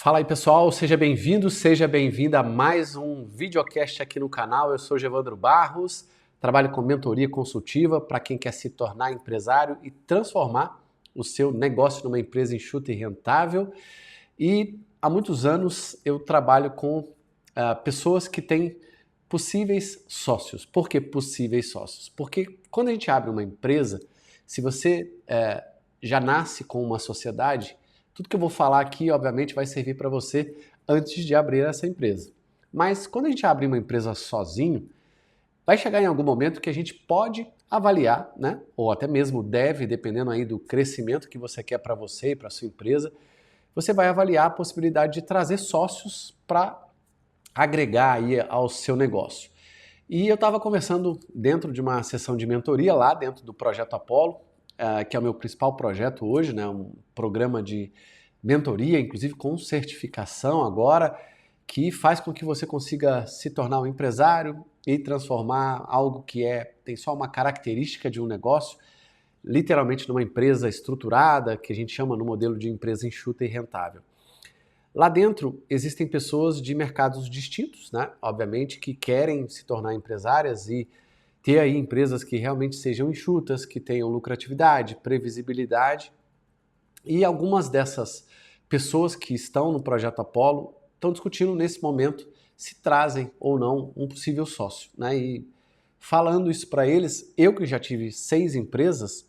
Fala aí pessoal, seja bem-vindo, seja bem-vinda a mais um videocast aqui no canal. Eu sou Gevandro Barros, trabalho com mentoria consultiva para quem quer se tornar empresário e transformar o seu negócio numa empresa enxuta e rentável. E há muitos anos eu trabalho com pessoas que têm possíveis sócios. Por que possíveis sócios? Porque quando a gente abre uma empresa, se você já nasce com uma sociedade, tudo que eu vou falar aqui, obviamente, vai servir para você antes de abrir essa empresa. Mas quando a gente abre uma empresa sozinho, vai chegar em algum momento que a gente pode avaliar, né? Ou até mesmo deve, dependendo aí do crescimento que você quer para você e para sua empresa, você vai avaliar a possibilidade de trazer sócios para agregar aí ao seu negócio. E eu estava conversando dentro de uma sessão de mentoria lá dentro do Projeto Apollo, que é o meu principal projeto hoje, né? Um programa de mentoria, inclusive com certificação agora, que faz com que você consiga se tornar um empresário e transformar algo que tem só uma característica de um negócio, literalmente numa empresa estruturada, que a gente chama no modelo de empresa enxuta e rentável. Lá dentro existem pessoas de mercados distintos, né? Obviamente, que querem se tornar empresárias e ter aí empresas que realmente sejam enxutas, que tenham lucratividade, previsibilidade. E algumas dessas pessoas que estão no Projeto Apollo estão discutindo nesse momento se trazem ou não um possível sócio, né? E falando isso para eles, eu que já tive 6 empresas,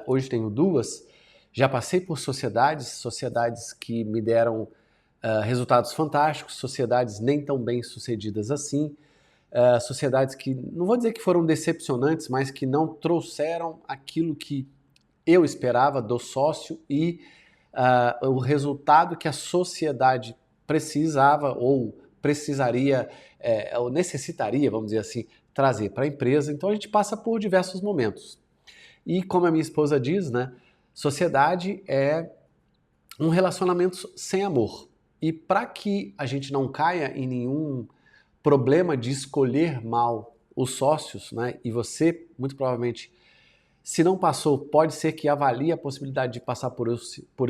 hoje tenho 2, já passei por sociedades que me deram resultados fantásticos, sociedades nem tão bem sucedidas assim, sociedades que, não vou dizer que foram decepcionantes, mas que não trouxeram aquilo que eu esperava do sócio e o resultado que a sociedade precisava ou precisaria, ou necessitaria, vamos dizer assim, trazer para a empresa. Então a gente passa por diversos momentos. E como a minha esposa diz, né, sociedade é um relacionamento sem amor. E para que a gente não caia em nenhum problema de escolher mal os sócios, né? E você, muito provavelmente, se não passou, pode ser que avalie a possibilidade de passar por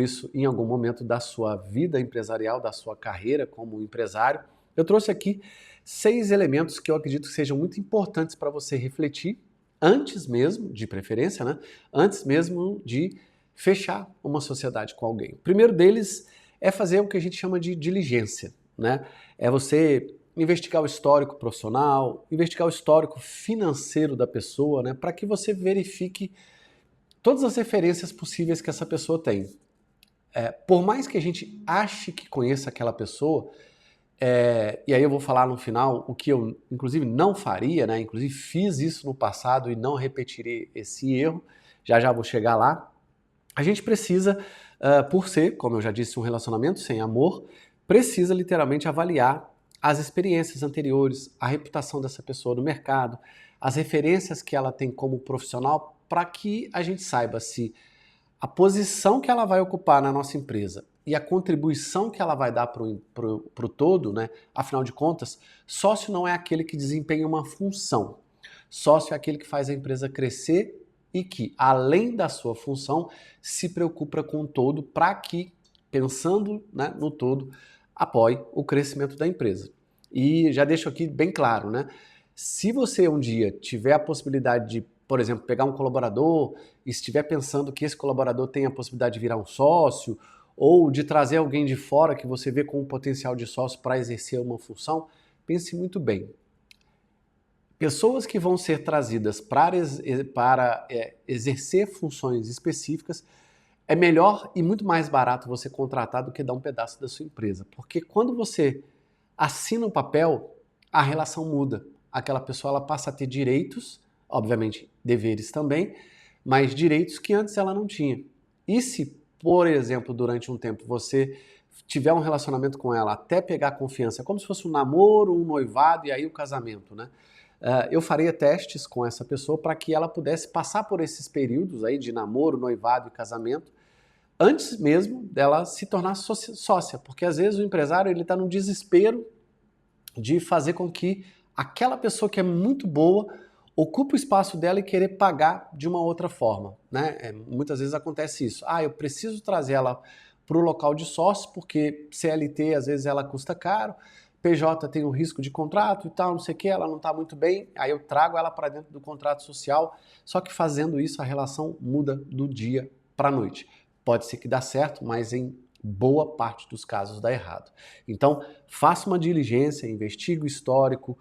isso em algum momento da sua vida empresarial, da sua carreira como empresário. Eu trouxe aqui 6 elementos que eu acredito que sejam muito importantes para você refletir antes mesmo, de preferência, né? Antes mesmo de fechar uma sociedade com alguém. O primeiro deles é fazer o que a gente chama de diligência, né? É você investigar o histórico profissional, investigar o histórico financeiro da pessoa, né, para que você verifique todas as referências possíveis que essa pessoa tem. Por mais que a gente ache que conheça aquela pessoa, e aí eu vou falar no final o que eu, inclusive, não faria, né, inclusive fiz isso no passado e não repetirei esse erro, já vou chegar lá. A gente precisa, por ser, como eu já disse, um relacionamento sem amor, precisa literalmente avaliar as experiências anteriores, a reputação dessa pessoa no mercado, as referências que ela tem como profissional, para que a gente saiba se a posição que ela vai ocupar na nossa empresa e a contribuição que ela vai dar para o todo, né? Afinal de contas, sócio não é aquele que desempenha uma função. Sócio é aquele que faz a empresa crescer e que, além da sua função, se preocupa com o todo para que, pensando, né, no todo, apoie o crescimento da empresa. E já deixo aqui bem claro, né? Se você um dia tiver a possibilidade de, por exemplo, pegar um colaborador e estiver pensando que esse colaborador tem a possibilidade de virar um sócio ou de trazer alguém de fora que você vê com um potencial de sócio para exercer uma função, pense muito bem. Pessoas que vão ser trazidas para exercer funções específicas, é melhor e muito mais barato você contratar do que dar um pedaço da sua empresa. Porque quando você assina o papel, a relação muda. Aquela pessoa ela passa a ter direitos, obviamente deveres também, mas direitos que antes ela não tinha. E se, por exemplo, durante um tempo você tiver um relacionamento com ela até pegar confiança, como se fosse um namoro, um noivado e aí o casamento, né? Eu faria testes com essa pessoa para que ela pudesse passar por esses períodos aí de namoro, noivado e casamento antes mesmo dela se tornar sócia, porque às vezes o empresário ele está no desespero de fazer com que aquela pessoa que é muito boa ocupe o espaço dela e querer pagar de uma outra forma, né? Muitas vezes acontece isso. Eu preciso trazer ela para o local de sócio, porque CLT às vezes ela custa caro, PJ tem um risco de contrato e tal, não sei o que, ela não está muito bem, aí eu trago ela para dentro do contrato social, só que fazendo isso a relação muda do dia para a noite. Pode ser que dá certo, mas em boa parte dos casos dá errado. Então, faça uma diligência, investigue o histórico,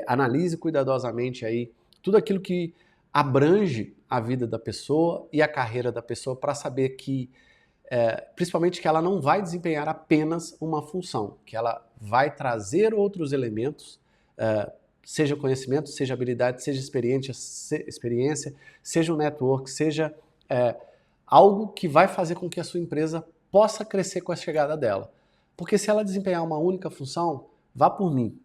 analise cuidadosamente aí tudo aquilo que abrange a vida da pessoa e a carreira da pessoa para saber que principalmente que ela não vai desempenhar apenas uma função, que ela vai trazer outros elementos, seja conhecimento, seja habilidade, seja experiência, seja um network, seja algo que vai fazer com que a sua empresa possa crescer com a chegada dela. Porque se ela desempenhar uma única função, vá por mim,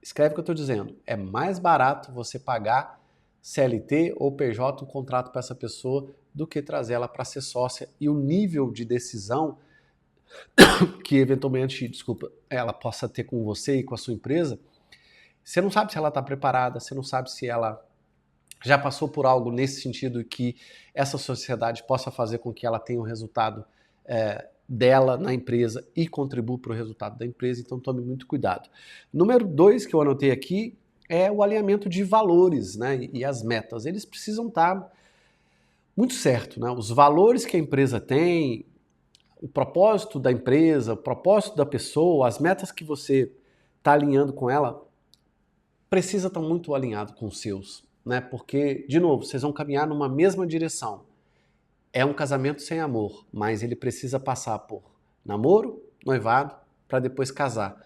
escreve o que eu estou dizendo, é mais barato você pagar CLT ou PJ um contrato para essa pessoa do que trazer ela para ser sócia, e o nível de decisão que eventualmente, ela possa ter com você e com a sua empresa, você não sabe se ela está preparada, você não sabe se ela já passou por algo nesse sentido e que essa sociedade possa fazer com que ela tenha o resultado dela na empresa e contribua para o resultado da empresa, então tome muito cuidado. Número 2 que eu anotei aqui é o alinhamento de valores, né, e as metas. Eles precisam estar muito certo, né? Os valores que a empresa tem, o propósito da empresa, o propósito da pessoa, as metas que você está alinhando com ela, precisa estar muito alinhado com os seus, né? Porque, de novo, vocês vão caminhar numa mesma direção. É um casamento sem amor, mas ele precisa passar por namoro, noivado, para depois casar.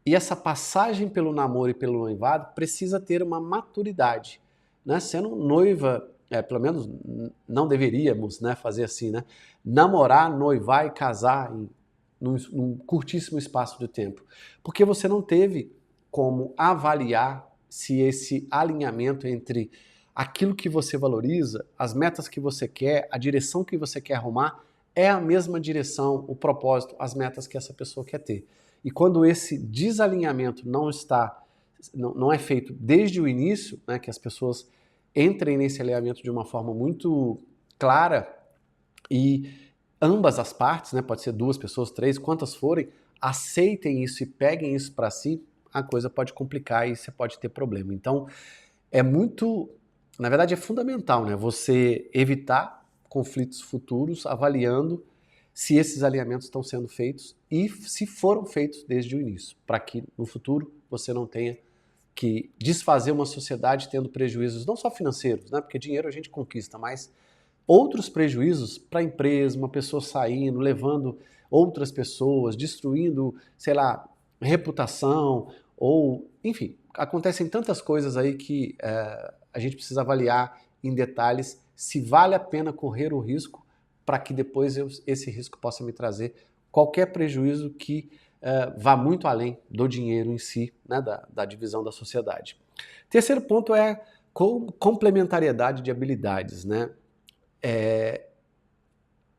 E essa passagem pelo namoro e pelo noivado precisa ter uma maturidade, né? Sendo noiva, pelo menos não deveríamos, né, fazer assim, né? Namorar, noivar e casar num curtíssimo espaço de tempo. Porque você não teve como avaliar se esse alinhamento entre aquilo que você valoriza, as metas que você quer, a direção que você quer arrumar, é a mesma direção, o propósito, as metas que essa pessoa quer ter. E quando esse desalinhamento não é feito desde o início, né, que as pessoas entrem nesse alinhamento de uma forma muito clara e ambas as partes, né, pode ser 2 pessoas, 3, quantas forem, aceitem isso e peguem isso para si, a coisa pode complicar e você pode ter problema. Então, na verdade é fundamental, né, você evitar conflitos futuros avaliando se esses alinhamentos estão sendo feitos e se foram feitos desde o início, para que no futuro você não tenha que desfazer uma sociedade tendo prejuízos não só financeiros, né? Porque dinheiro a gente conquista, mas outros prejuízos para a empresa, uma pessoa saindo, levando outras pessoas, destruindo, sei lá, reputação, ou, enfim, acontecem tantas coisas aí que a gente precisa avaliar em detalhes se vale a pena correr o risco para que depois esse risco possa me trazer qualquer prejuízo que vá muito além do dinheiro em si, né, da divisão da sociedade. Terceiro ponto é complementariedade de habilidades, né?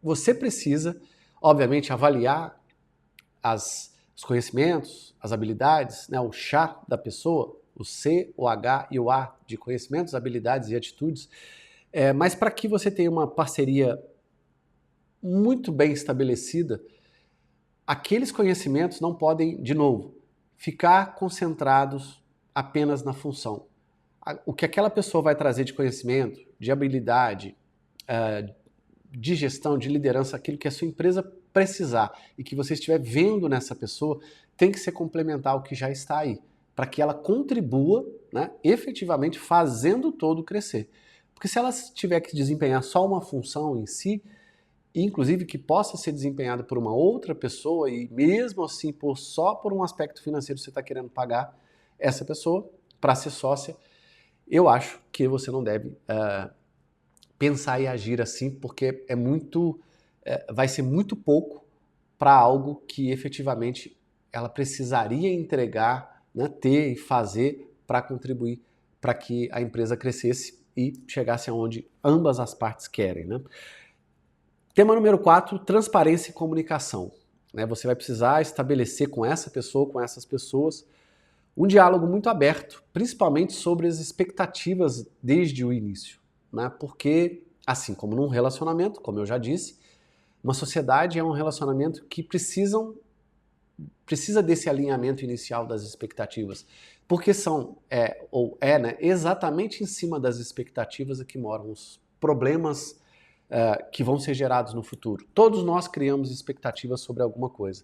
Você precisa, obviamente, avaliar os conhecimentos, as habilidades, né, o chá da pessoa, o C, o H e o A de conhecimentos, habilidades e atitudes, mas para que você tenha uma parceria muito bem estabelecida, aqueles conhecimentos não podem, de novo, ficar concentrados apenas na função. O que aquela pessoa vai trazer de conhecimento, de habilidade, de gestão, de liderança, aquilo que a sua empresa precisar e que você estiver vendo nessa pessoa, tem que ser complementar ao que já está aí, para que ela contribua, né, efetivamente fazendo o todo crescer. Porque se ela tiver que desempenhar só uma função em si, inclusive que possa ser desempenhada por uma outra pessoa e mesmo assim só por um aspecto financeiro você está querendo pagar essa pessoa para ser sócia, eu acho que você não deve pensar e agir assim, porque vai ser muito pouco para algo que efetivamente ela precisaria entregar, né, ter e fazer para contribuir para que a empresa crescesse e chegasse aonde ambas as partes querem, né? Tema número 4, transparência e comunicação. Você vai precisar estabelecer com essa pessoa, com essas pessoas, um diálogo muito aberto, principalmente sobre as expectativas desde o início. Porque, assim como num relacionamento, como eu já disse, Uma sociedade é um relacionamento que precisa desse alinhamento inicial das expectativas, porque né, exatamente em cima das expectativas é que moram os problemas que vão ser gerados no futuro. Todos nós criamos expectativas sobre alguma coisa.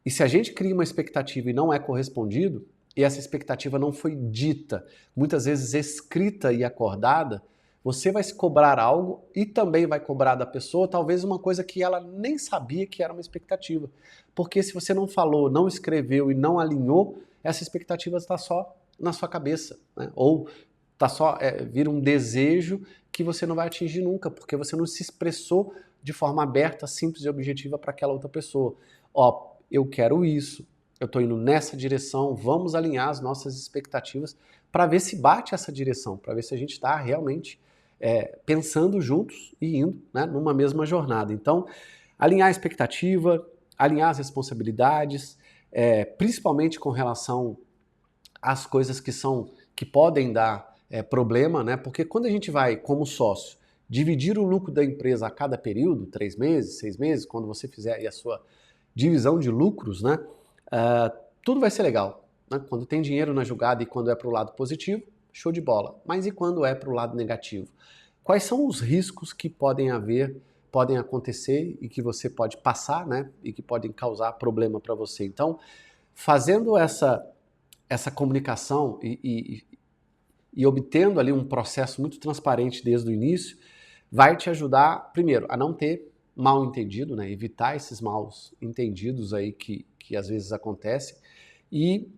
E se a gente cria uma expectativa e não é correspondido, e essa expectativa não foi dita, muitas vezes escrita e acordada, você vai se cobrar algo e também vai cobrar da pessoa talvez uma coisa que ela nem sabia que era uma expectativa. Porque se você não falou, não escreveu e não alinhou, essa expectativa está só na sua cabeça, né? Ou tá só vira um desejo que você não vai atingir nunca, porque você não se expressou de forma aberta, simples e objetiva para aquela outra pessoa. Ó, eu quero isso, eu estou indo nessa direção, vamos alinhar as nossas expectativas para ver se bate essa direção, para ver se a gente está realmente pensando juntos e indo, né, numa mesma jornada. Então, alinhar a expectativa, alinhar as responsabilidades, principalmente com relação às coisas que podem dar problema, né? Porque quando a gente vai, como sócio, dividir o lucro da empresa a cada período, 3 meses, 6 meses, quando você fizer aí a sua divisão de lucros, né? Tudo vai ser legal, né? Quando tem dinheiro na jogada e quando é para o lado positivo, show de bola. Mas e quando é para o lado negativo? Quais são os riscos que podem acontecer e que você pode passar, né? E que podem causar problema para você? Então, fazendo essa comunicação e obtendo ali um processo muito transparente desde o início, vai te ajudar, primeiro, a não ter mal entendido, né? Evitar esses maus entendidos aí que às vezes acontecem, e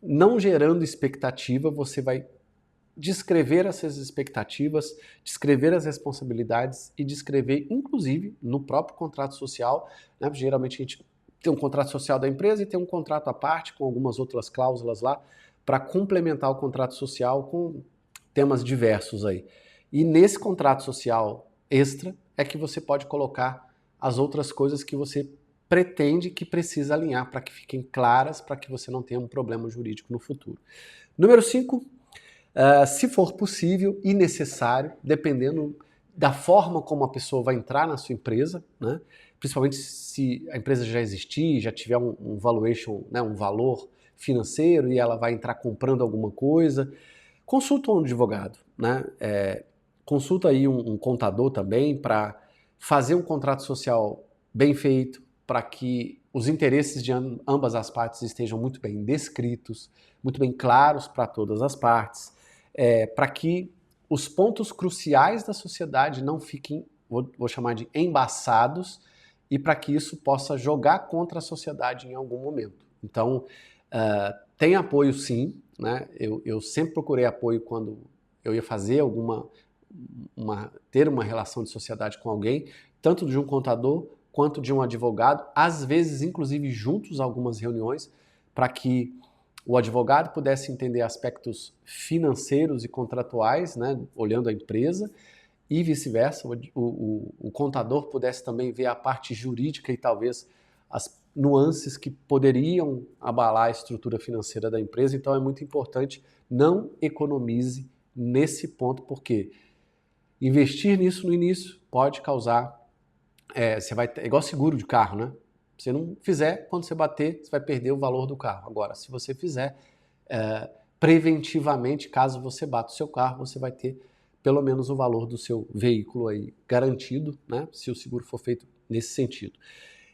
não gerando expectativa, você vai descrever essas expectativas, descrever as responsabilidades e descrever, inclusive, no próprio contrato social, né? Geralmente a gente tem um contrato social da empresa e tem um contrato à parte com algumas outras cláusulas lá para complementar o contrato social com temas diversos aí. E nesse contrato social extra é que você pode colocar as outras coisas que você pretende que precisa alinhar para que fiquem claras, para que você não tenha um problema jurídico no futuro. Número 5, se for possível e necessário, dependendo da forma como a pessoa vai entrar na sua empresa, né? Principalmente se a empresa já existir, já tiver um valuation, né, um valor financeiro e ela vai entrar comprando alguma coisa, consulta um advogado, né? Consulta aí um contador também para fazer um contrato social bem feito, para que os interesses de ambas as partes estejam muito bem descritos, muito bem claros para todas as partes, para que os pontos cruciais da sociedade não fiquem, vou chamar de embaçados, e para que isso possa jogar contra a sociedade em algum momento. Então, tem apoio sim, né? Eu sempre procurei apoio quando eu ia fazer ter uma relação de sociedade com alguém, tanto de um contador quanto de um advogado, às vezes inclusive juntos algumas reuniões, para que o advogado pudesse entender aspectos financeiros e contratuais, né, olhando a empresa, e vice-versa, o contador pudesse também ver a parte jurídica e talvez as nuances que poderiam abalar a estrutura financeira da empresa. Então é muito importante, não economize nesse ponto, porque investir nisso no início pode causar, você vai igual seguro de carro, né? Se não fizer, quando você bater, você vai perder o valor do carro. Agora, se você fizer preventivamente, caso você bata o seu carro, você vai ter pelo menos o valor do seu veículo aí garantido, né? Se o seguro for feito nesse sentido.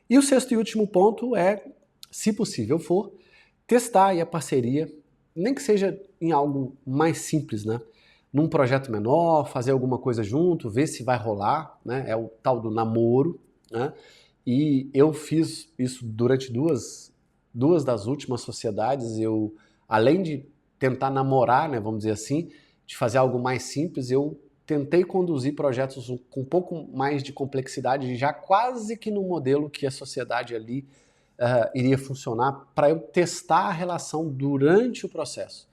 E o sexto e último ponto é, se possível for, testar aí a parceria, nem que seja em algo mais simples, né? Num projeto menor, fazer alguma coisa junto, ver se vai rolar, né? É o tal do namoro, né? E eu fiz isso durante duas das últimas sociedades. Eu, além de tentar namorar, né, vamos dizer assim, de fazer algo mais simples, eu tentei conduzir projetos com um pouco mais de complexidade, já quase que no modelo que a sociedade ali iria funcionar, para eu testar a relação durante o processo,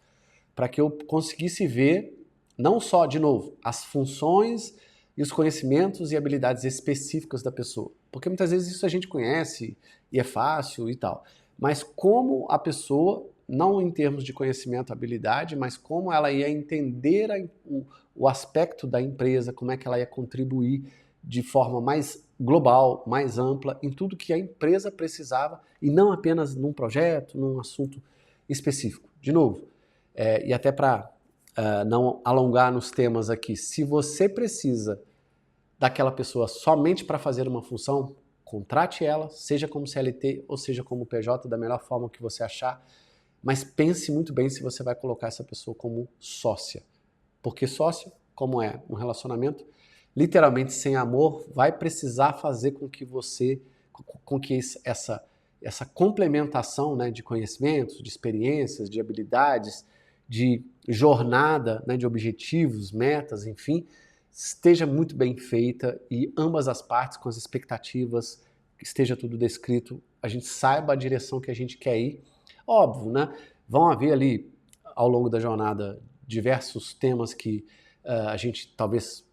para que eu conseguisse ver não só, de novo, as funções e os conhecimentos e habilidades específicas da pessoa, porque muitas vezes isso a gente conhece e é fácil e tal, mas como a pessoa, não em termos de conhecimento, habilidade, mas como ela ia entender o aspecto da empresa, como é que ela ia contribuir de forma mais global, mais ampla, em tudo que a empresa precisava e não apenas num projeto, num assunto específico. De novo, e até para não alongar nos temas aqui, se você precisa daquela pessoa somente para fazer uma função, contrate ela, seja como CLT ou seja como PJ, da melhor forma que você achar, mas pense muito bem se você vai colocar essa pessoa como sócia. Porque sócio, como é um relacionamento, literalmente sem amor, vai precisar fazer com que essa complementação, né, de conhecimentos, de experiências, de habilidades, de jornada, né, de objetivos, metas, enfim, esteja muito bem feita e ambas as partes com as expectativas, esteja tudo descrito, a gente saiba a direção que a gente quer ir. Óbvio, né? Vão haver ali, ao longo da jornada, diversos temas que a gente talvez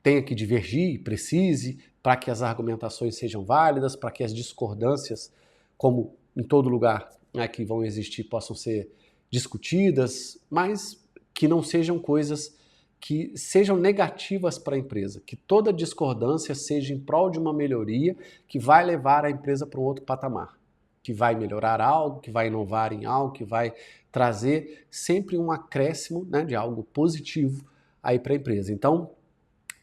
tenha que divergir e precise para que as argumentações sejam válidas, para que as discordâncias, como em todo lugar, né, que vão existir, possam ser discutidas, mas que não sejam coisas que sejam negativas para a empresa, que toda discordância seja em prol de uma melhoria que vai levar a empresa para um outro patamar, que vai melhorar algo, que vai inovar em algo, que vai trazer sempre um acréscimo, né, de algo positivo aí para a empresa. Então,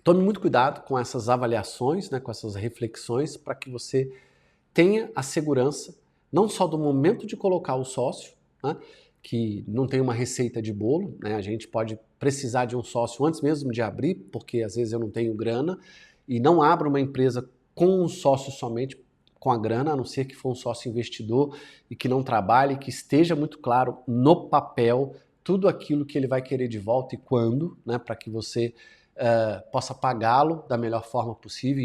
tome muito cuidado com essas avaliações, né, com essas reflexões, para que você tenha a segurança não só do momento de colocar o sócio, né, que não tem uma receita de bolo, né, a gente pode precisar de um sócio antes mesmo de abrir, porque às vezes eu não tenho grana, e não abro uma empresa com um sócio somente, com a grana, a não ser que for um sócio investidor e que não trabalhe, que esteja muito claro no papel tudo aquilo que ele vai querer de volta e quando, né, para que você possa pagá-lo da melhor forma possível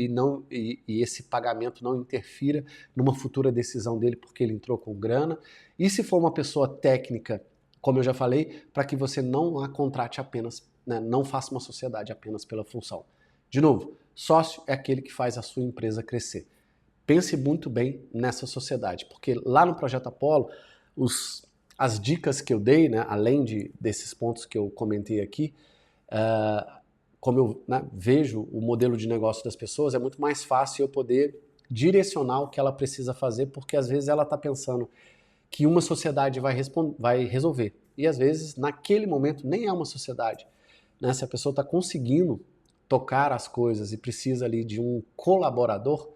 e esse pagamento não interfira numa futura decisão dele porque ele entrou com grana. E se for uma pessoa técnica, como eu já falei, para que você não a contrate apenas, né, não faça uma sociedade apenas pela função. De novo, sócio é aquele que faz a sua empresa crescer. Pense muito bem nessa sociedade, porque lá no Projeto Apollo, as dicas que eu dei, né, além desses pontos que eu comentei aqui, como eu, né, vejo o modelo de negócio das pessoas, é muito mais fácil eu poder direcionar o que ela precisa fazer, porque às vezes ela está pensando que uma sociedade vai resolver. E às vezes, naquele momento, nem é uma sociedade. Né? Se a pessoa está conseguindo tocar as coisas e precisa ali de um colaborador,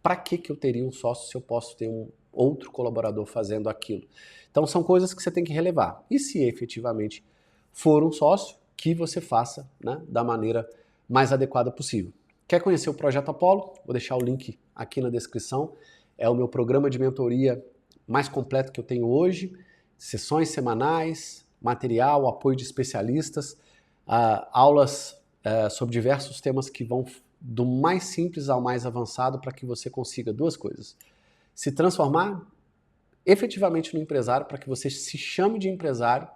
para que eu teria um sócio se eu posso ter um outro colaborador fazendo aquilo? Então são coisas que você tem que relevar. E se efetivamente for um sócio, que você faça, né, da maneira mais adequada possível. Quer conhecer o Projeto Apollo? Vou deixar o link aqui na descrição. É o meu programa de mentoria mais completo que eu tenho hoje. Sessões semanais, material, apoio de especialistas, aulas sobre diversos temas que vão do mais simples ao mais avançado para que você consiga duas coisas. Se transformar efetivamente no empresário, para que você se chame de empresário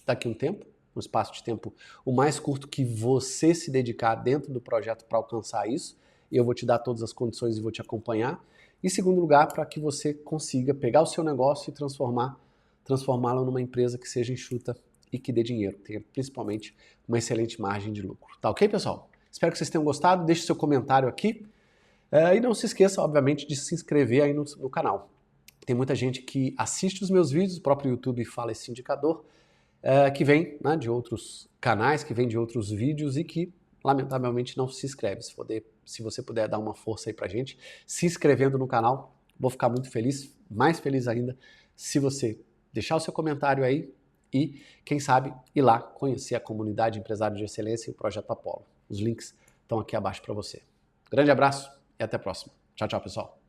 daqui a um tempo, um espaço de tempo o mais curto que você se dedicar dentro do projeto para alcançar isso. Eu vou te dar todas as condições e vou te acompanhar. E segundo lugar, para que você consiga pegar o seu negócio e transformá-lo numa empresa que seja enxuta e que dê dinheiro, tenha principalmente uma excelente margem de lucro. Tá ok, pessoal? Espero que vocês tenham gostado. Deixe seu comentário aqui. E não se esqueça, obviamente, de se inscrever aí no canal. Tem muita gente que assiste os meus vídeos, o próprio YouTube fala esse indicador, que vem, né, de outros canais, que vem de outros vídeos e que, lamentavelmente, não se inscreve. Se você puder dar uma força aí pra gente, se inscrevendo no canal, vou ficar muito feliz, mais feliz ainda, se você deixar o seu comentário aí e, quem sabe, ir lá conhecer a comunidade Empresário de Excelência e o Projeto Apollo. Os links estão aqui abaixo para você. Grande abraço e até a próxima. Tchau, tchau, pessoal.